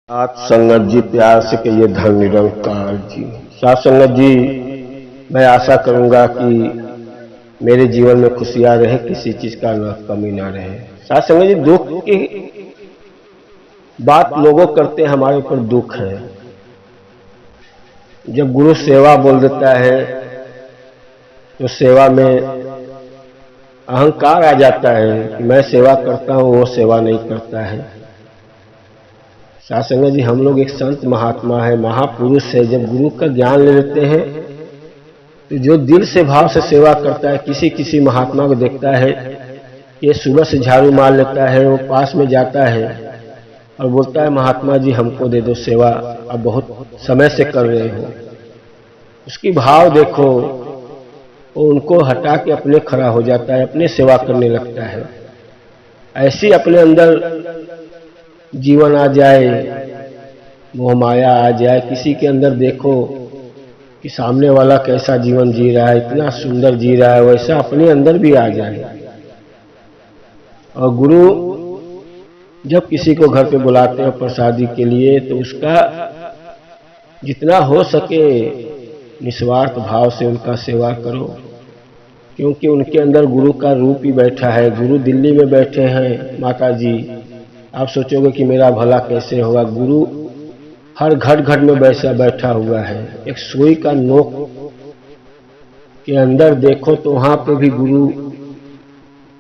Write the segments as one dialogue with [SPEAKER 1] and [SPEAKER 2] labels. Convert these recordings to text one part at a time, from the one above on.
[SPEAKER 1] सात संगत जी, प्यार से कहिए धन निरंकार जी। सात संगत जी, मैं आशा करूंगा कि मेरे जीवन में खुशियां रहे, किसी चीज का न कमी ना रहे। सात संगत जी, दुख की बात लोगों करते हैं, हमारे ऊपर दुख है। जब गुरु सेवा बोल देता है तो सेवा में अहंकार आ जाता है कि मैं सेवा करता हूं, वो सेवा नहीं करता है। सात संगत जी, हम लोग एक संत महात्मा है, महापुरुष है, जब गुरु का ज्ञान ले लेते हैं तो जो दिल से भाव से सेवा करता है, किसी किसी महात्मा को देखता है ये सुबह से झाड़ू मार लेता है, वो पास में जाता है और बोलता है महात्मा जी हमको दे दो सेवा, अब बहुत समय से कर रहे हो। उसकी भाव देखो, वो उनको हटा के अपने खड़ा हो जाता है, अपने सेवा करने लगता है। ऐसी अपने अंदर जीवन आ जाए, मोह माया आ जाए, किसी के अंदर देखो कि सामने वाला कैसा जीवन जी रहा है, इतना सुंदर जी रहा है, वैसा अपने अंदर भी आ जाए। और गुरु जब किसी को घर पे बुलाते हैं प्रसादी के लिए तो उसका जितना हो सके निस्वार्थ भाव से उनका सेवा करो, क्योंकि उनके अंदर गुरु का रूप ही बैठा है। गुरु दिल्ली में बैठे हैं माता जी, आप सोचोगे कि मेरा भला कैसे होगा। गुरु हर घट घट में वैसा बैठा हुआ है। एक सुई का नोक के अंदर देखो तो वहां पे भी गुरु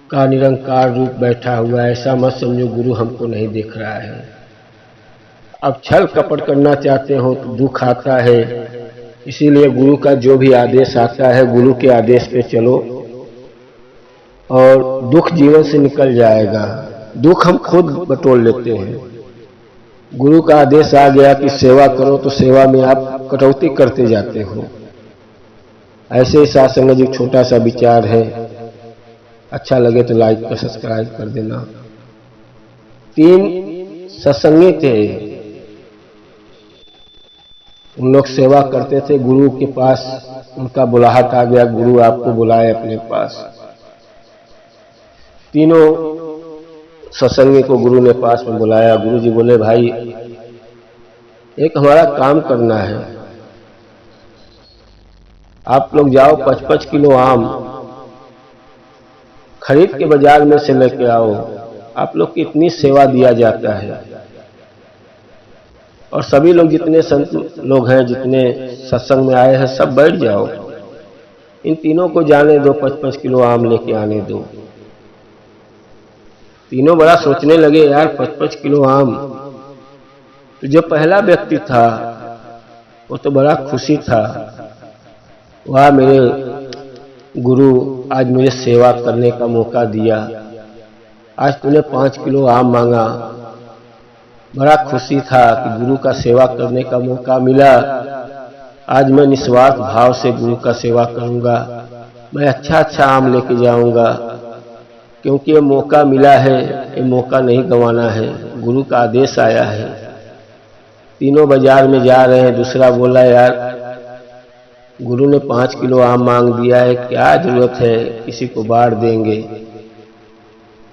[SPEAKER 1] का निरंकार रूप बैठा हुआ है। ऐसा मत समझो गुरु हमको नहीं देख रहा है। अब छल कपट करना चाहते हो तो दुख आता है, इसीलिए गुरु का जो भी आदेश आता है गुरु के आदेश पे चलो और दुख जीवन से निकल जाएगा। दुख हम खुद बटोर लेते हैं। गुरु का आदेश आ गया कि सेवा करो तो सेवा में आप कटौती करते जाते हो। ऐसे ही साथ संगत जी छोटा सा विचार है, अच्छा लगे तो लाइक और सब्सक्राइब कर देना। 3 सत्संगी थे, उन लोग सेवा करते थे। गुरु के पास उनका बुलाहट आ गया, गुरु आपको बुलाए अपने पास। तीनों सत्संगी को गुरु ने पास में बुलाया। गुरु जी बोले भाई एक हमारा काम करना है, आप लोग जाओ 55 किलो आम खरीद के बाजार में से लेके आओ। आप लोग की इतनी सेवा दिया जाता है और सभी लोग जितने संत लोग हैं, जितने सत्संग में आए हैं, सब बैठ जाओ। इन तीनों को जाने दो, 55 किलो आम लेके आने दो। तीनों बड़ा सोचने लगे, यार 55 किलो आम। तो जो पहला व्यक्ति था वो तो बड़ा खुशी था, वाह मेरे गुरु आज मुझे सेवा करने का मौका दिया, आज तूने 5 किलो आम मांगा। बड़ा खुशी था कि गुरु का सेवा करने का मौका मिला। आज मैं निस्वार्थ भाव से गुरु का सेवा करूंगा, मैं अच्छा अच्छा आम लेके जाऊंगा, क्योंकि ये मौका मिला है, ये मौका नहीं गंवाना है, गुरु का आदेश आया है। तीनों बाजार में जा रहे हैं। दूसरा बोला यार गुरु ने 5 किलो आम मांग दिया है, क्या जरूरत है, किसी को बांट देंगे,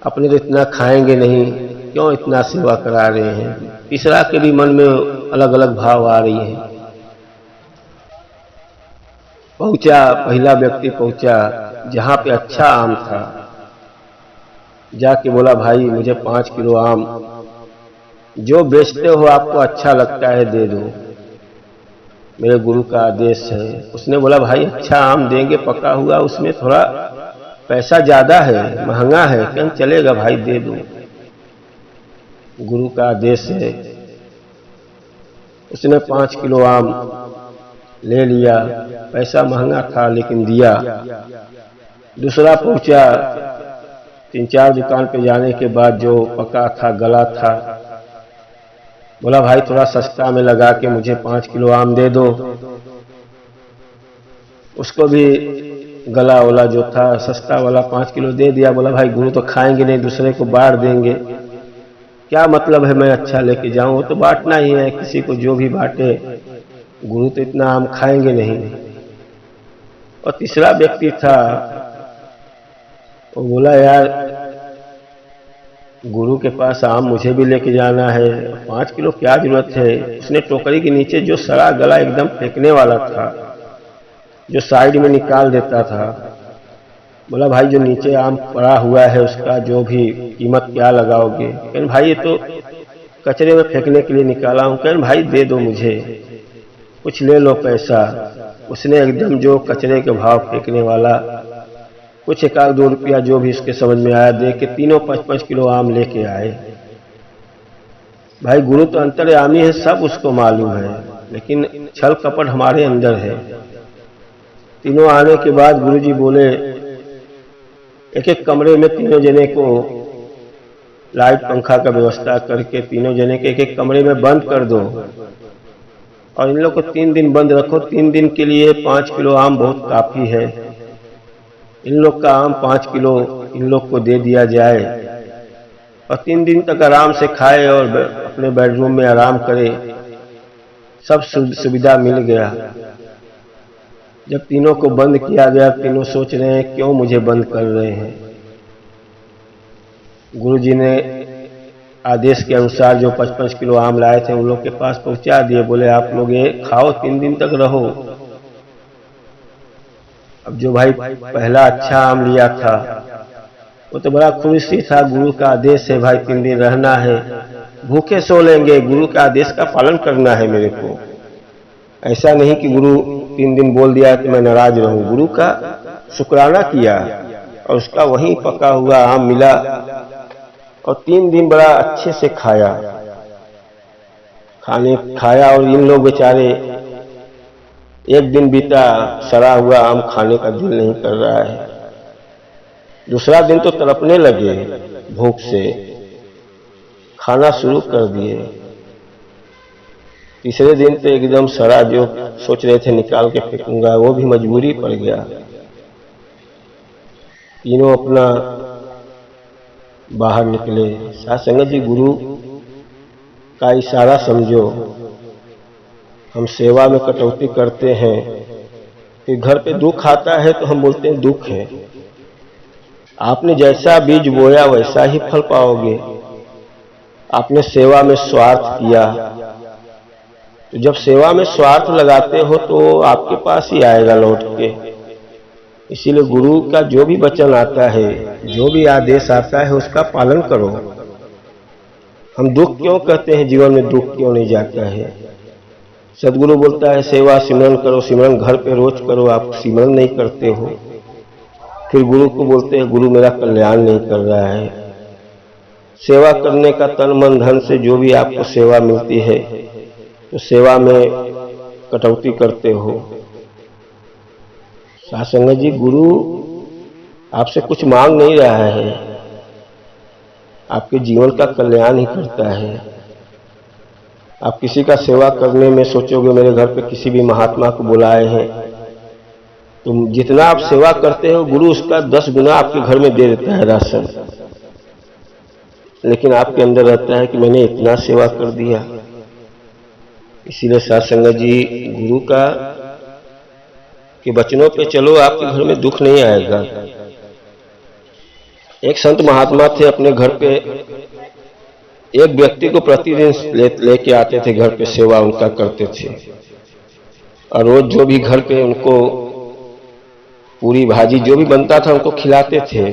[SPEAKER 1] अपने तो इतना खाएंगे नहीं, क्यों इतना सेवा करा रहे हैं। तीसरा के भी मन में अलग अलग भाव आ रही है। पहुंचा, पहला व्यक्ति पहुंचा जहां पे अच्छा आम था, जाके बोला भाई मुझे 5 किलो आम जो बेचते हो आपको अच्छा लगता है दे दो, मेरे गुरु का आदेश है। उसने बोला भाई अच्छा आम देंगे, पका हुआ, उसमें थोड़ा पैसा ज्यादा है, महंगा है, क्या चलेगा भाई, दे दो, गुरु का आदेश है। उसने 5 किलो आम ले लिया, पैसा महंगा था लेकिन दिया। दूसरा पहुंचा, 3-4 दुकान पे जाने के बाद जो पका था, गला था, बोला भाई थोड़ा सस्ता में लगा के मुझे 5 किलो आम दे दो। उसको भी गला वाला जो था सस्ता वाला 5 किलो दे दिया। बोला भाई गुरु तो खाएंगे नहीं, दूसरे को बांट देंगे, क्या मतलब है मैं अच्छा लेके जाऊं, वो तो बांटना ही है, किसी को जो भी बांटे, गुरु तो इतना आम खाएंगे नहीं। और तीसरा व्यक्ति था, वो बोला यार गुरु के पास आम मुझे भी लेके जाना है, 5 किलो क्या जरूरत है। उसने टोकरी के नीचे जो सड़ा गला एकदम फेंकने वाला था, जो साइड में निकाल देता था, बोला भाई जो नीचे आम पड़ा हुआ है उसका जो भी कीमत क्या लगाओगे। कहने भाई ये तो कचरे में फेंकने के लिए निकाला हूँ। कहने भाई दे दो मुझे, कुछ ले लो पैसा। उसने एकदम जो कचरे के भाव फेंकने वाला कुछ 1-2 रुपया जो भी उसके समझ में आया दे के तीनों 5-5 किलो आम लेके आए। भाई गुरु तो अंतर्यामी है, सब उसको मालूम है, लेकिन छल कपट हमारे अंदर है। तीनों आने के बाद गुरुजी बोले एक एक कमरे में तीनों जने को लाइट पंखा का व्यवस्था करके तीनों जने के एक एक कमरे में बंद कर दो और इन लोग को 3 दिन बंद रखो। 3 दिन के लिए 5 किलो आम बहुत काफी है। इन लोग का आम 5 किलो इन लोग को दे दिया जाए और 3 दिन तक आराम से खाए और अपने बेडरूम में आराम करे। सब सुविधा मिल गया। जब तीनों को बंद किया गया, तीनों सोच रहे हैं क्यों मुझे बंद कर रहे हैं। गुरुजी ने आदेश के अनुसार जो 5-5 किलो आम लाए थे उन लोग के पास पहुंचा दिए। बोले आप लोग ये खाओ, 3 दिन तक रहो। अब जो भाई पहला अच्छा आम लिया था वो तो बड़ा खुशी था, गुरु का आदेश है भाई 3 दिन रहना है, भूखे सो लेंगे, गुरु का आदेश का पालन करना है मेरे को। ऐसा नहीं कि गुरु 3 दिन बोल दिया कि मैं नाराज रहूं। गुरु का शुक्राना किया और उसका वहीं पका हुआ आम मिला और 3 दिन बड़ा अच्छे से खाया और इन लोग बेचारे एक दिन बीता, सड़ा हुआ आम खाने का दिल नहीं कर रहा है। दूसरा दिन तो तड़पने लगे भूख से, खाना शुरू कर दिए। तीसरे दिन तो एकदम सड़ा जो सोच रहे थे निकाल के फेंकूंगा वो भी मजबूरी पड़ गया। तीनों अपना बाहर निकले। साथ संगत जी गुरु का इशारा समझो, हम सेवा में कटौती करते हैं, फिर घर पे दुख आता है तो हम बोलते हैं दुख है। आपने जैसा बीज बोया वैसा ही फल पाओगे। आपने सेवा में स्वार्थ किया, तो जब सेवा में स्वार्थ लगाते हो तो आपके पास ही आएगा लौट के। इसीलिए गुरु का जो भी वचन आता है, जो भी आदेश आता है उसका पालन करो। हम दुख क्यों कहते हैं, जीवन में दुख क्यों नहीं जाता है। सदगुरु बोलता है सेवा सिमरन करो, सिमरन घर पे रोज करो, आप सिमरन नहीं करते हो। फिर गुरु को बोलते हैं गुरु मेरा कल्याण नहीं कर रहा है। सेवा करने का तन मन धन से जो भी आपको सेवा मिलती है तो सेवा में कटौती करते हो। साथ संगत जी गुरु आपसे कुछ मांग नहीं रहा है, आपके जीवन का कल्याण ही करता है। आप किसी का सेवा करने में सोचोगे मेरे घर पे किसी भी महात्मा को बुलाए हैं, तो जितना आप सेवा करते हो गुरु उसका 10 गुना आपके घर में दे देता है राशन। लेकिन आपके अंदर रहता है कि मैंने इतना सेवा कर दिया। इसीलिए साथ संगत जी गुरु का के वचनों पे चलो, आपके घर में दुख नहीं आएगा। एक संत महात्मा थे, अपने घर पे एक व्यक्ति को प्रतिदिन लेके आते थे, घर पे सेवा उनका करते थे और रोज जो भी घर पे उनको पूरी भाजी जो भी बनता था उनको खिलाते थे।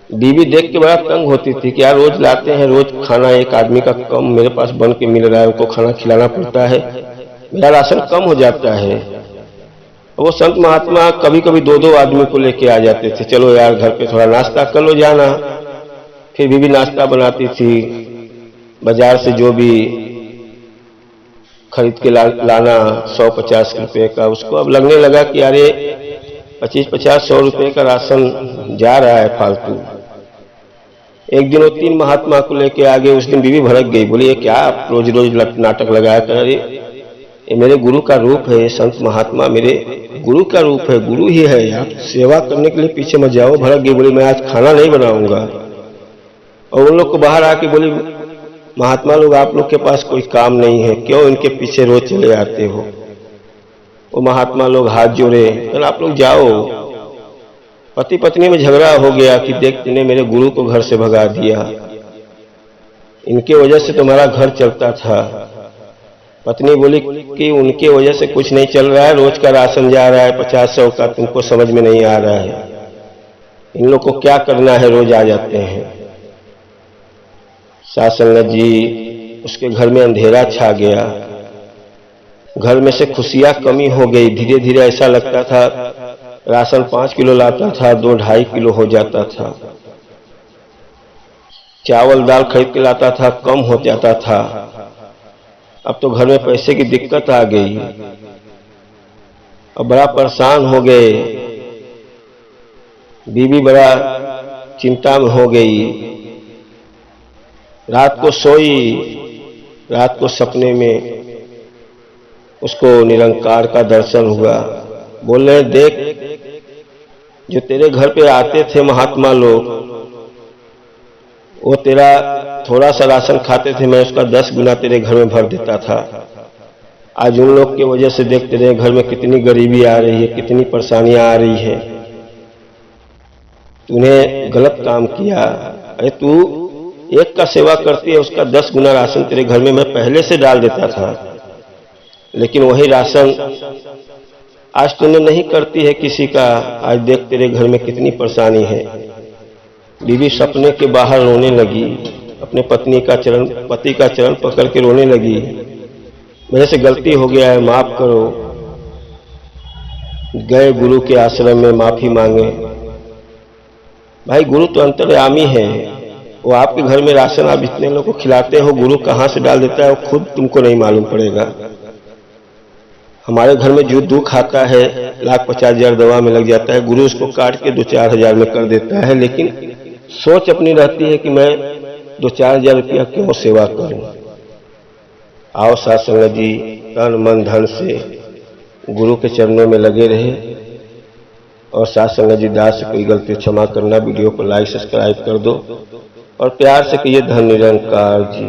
[SPEAKER 1] बीवी देख के बड़ा तंग होती थी कि यार रोज लाते हैं, रोज खाना एक आदमी का कम मेरे पास बन के मिल रहा है, उनको खाना खिलाना पड़ता है, मेरा राशन कम हो जाता है। वो संत महात्मा कभी कभी 2-2 आदमी को लेके आ जाते थे, चलो यार घर पे थोड़ा नाश्ता कर लो जाना। फिर बीवी नाश्ता बनाती थी, बाजार से जो भी खरीद के लाना 100-50 रुपए का। उसको अब लगने लगा कि अरे 25-50-100 रुपए का राशन जा रहा है फालतू। एक दिन वो 3 महात्मा को लेके आ गए। उस दिन बीवी भड़क गई, बोली ये क्या आप रोज रोज नाटक लगाया कर, अरे ये मेरे गुरु का रूप है, ये संत महात्मा मेरे गुरु का रूप है, गुरु ही है, आप सेवा करने के लिए पीछे मत जाओ। भड़क गई, बोली मैं आज खाना नहीं बनाऊंगा। और उन लोग को बाहर आके बोली महात्मा लोग आप लोग के पास कोई काम नहीं है, क्यों इनके पीछे रोज चले आते हो। वो महात्मा लोग हाथ जोड़े, तो आप लोग जाओ, पति पत्नी में झगड़ा हो गया कि देख तूने मेरे गुरु को घर से भगा दिया, इनके वजह से तुम्हारा घर चलता था। पत्नी बोली कि उनके वजह से कुछ नहीं चल रहा है, रोज का राशन जा रहा है 50-100 का, तुमको समझ में नहीं आ रहा है, इन लोग को क्या करना है, रोज आ जाते हैं। साध संगत जी, उसके घर में अंधेरा छा गया, घर में से खुशियां कमी हो गई। धीरे धीरे ऐसा लगता था राशन 5 किलो लाता था, 2-2.5 किलो हो जाता था। चावल दाल खरीद के लाता था, कम हो जाता था। अब तो घर में पैसे की दिक्कत आ गई, अब बड़ा परेशान हो गए। बीवी बड़ा चिंता में हो गई। रात को सोई, रात को सपने में उसको निरंकार का दर्शन हुआ। बोले देख, जो तेरे घर पे आते थे महात्मा लोग, वो तेरा थोड़ा सा राशन खाते थे, मैं उसका 10 गुना तेरे घर में भर देता था। आज उन लोग की वजह से देख तेरे घर में कितनी गरीबी आ रही है, कितनी परेशानियां आ रही है। तूने गलत काम किया। अरे तू एक का सेवा करती है, उसका 10 गुना राशन तेरे घर में मैं पहले से डाल देता था, लेकिन वही राशन आज तूने नहीं करती है किसी का। आज देख तेरे घर में कितनी परेशानी है। बीवी सपने के बाहर रोने लगी, अपने पति का चरण पकड़ के रोने लगी। मेरे से गलती हो गया है, माफ करो। गए गुरु के आश्रम में, माफी मांगे। भाई गुरु तो अंतर्यामी है, वो आपके घर में राशन आप इतने लोगों को खिलाते हो, गुरु कहाँ से डाल देता है वो खुद तुमको नहीं मालूम पड़ेगा। हमारे घर में जो दुख आता है 1,50,000 दवा में लग जाता है, गुरु उसको काट के 2-4 हजार में कर देता है। लेकिन सोच अपनी रहती है कि मैं 2-4 हजार रुपया क्यों सेवा करूं। आओ साध संगत जी, तन मन धन से गुरु के चरणों में लगे रहे। और साध संगत जी, दास से कोई गलती क्षमा करना। वीडियो को लाइक सब्सक्राइब कर दो और प्यार से कहिए धन निरंकार जी।